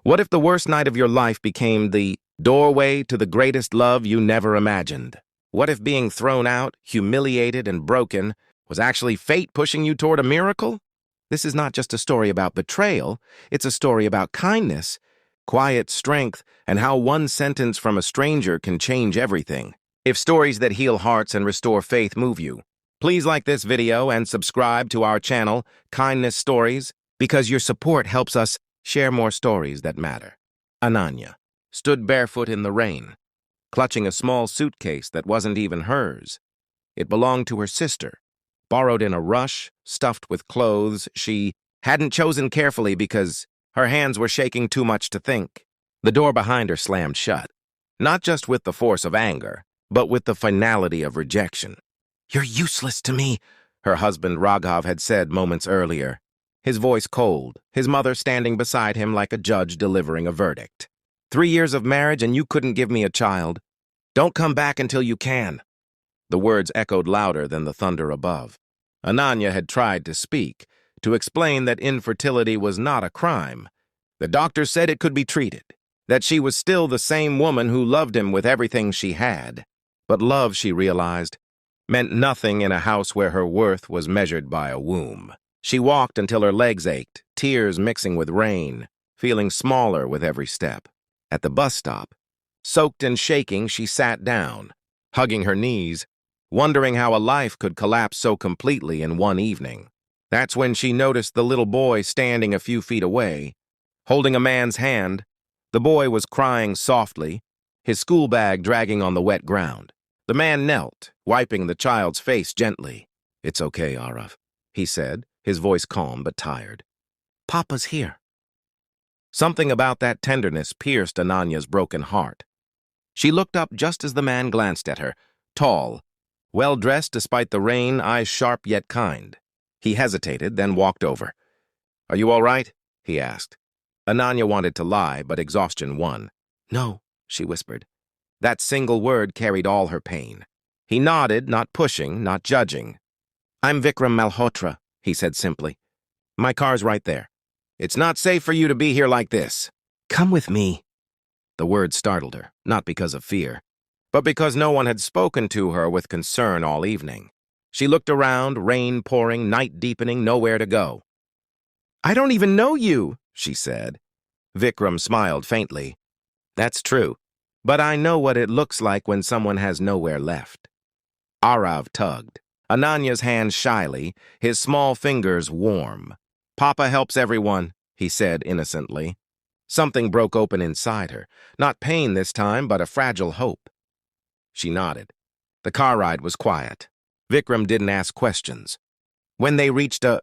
What if the worst night of your life became the doorway to the greatest love you never imagined? What if being thrown out, humiliated, and broken was actually fate pushing you toward a miracle? This is not just a story about betrayal, it's a story about kindness, quiet strength, and how one sentence from a stranger can change everything. If stories that heal hearts and restore faith move you, please like this video and subscribe to our channel, Kindness Stories, because your support helps us share more stories that matter. Ananya stood barefoot in the rain, clutching a small suitcase that wasn't even hers. It belonged to her sister, borrowed in a rush, stuffed with clothes she hadn't chosen carefully because her hands were shaking too much to think. The door behind her slammed shut, not just with the force of anger, but with the finality of rejection. "You're useless to me," her husband Raghav had said moments earlier, his voice cold, his mother standing beside him like a judge delivering a verdict. 3 years of marriage and you couldn't give me a child. Don't come back until you can." The words echoed louder than the thunder above. Ananya had tried to speak, to explain that infertility was not a crime. The doctor said it could be treated, that she was still the same woman who loved him with everything she had. But love, she realized, meant nothing in a house where her worth was measured by a womb. She walked until her legs ached, tears mixing with rain, feeling smaller with every step. At the bus stop, soaked and shaking, she sat down, hugging her knees, wondering how a life could collapse so completely in one evening. That's when she noticed the little boy standing a few feet away, holding a man's hand. The boy was crying softly, his school bag dragging on the wet ground. The man knelt, wiping the child's face gently. "It's okay, Arav," he said, his voice calm but tired. "Papa's here." Something about that tenderness pierced Ananya's broken heart. She looked up just as the man glanced at her, tall, well-dressed despite the rain, eyes sharp yet kind. He hesitated, then walked over. "Are you all right?" he asked. Ananya wanted to lie, but exhaustion won. "No," she whispered. That single word carried all her pain. He nodded, not pushing, not judging. "I'm Vikram Malhotra," he said simply. "My car's right there. It's not safe for you to be here like this. Come with me." The words startled her, not because of fear, but because no one had spoken to her with concern all evening. She looked around, rain pouring, night deepening, nowhere to go. "I don't even know you," she said. Vikram smiled faintly. "That's true, but I know what it looks like when someone has nowhere left." Arav tugged, Ananya's hand shyly, his small fingers warm. "Papa helps everyone," he said innocently. Something broke open inside her, not pain this time, but a fragile hope. She nodded. The car ride was quiet. Vikram didn't ask questions. When they reached a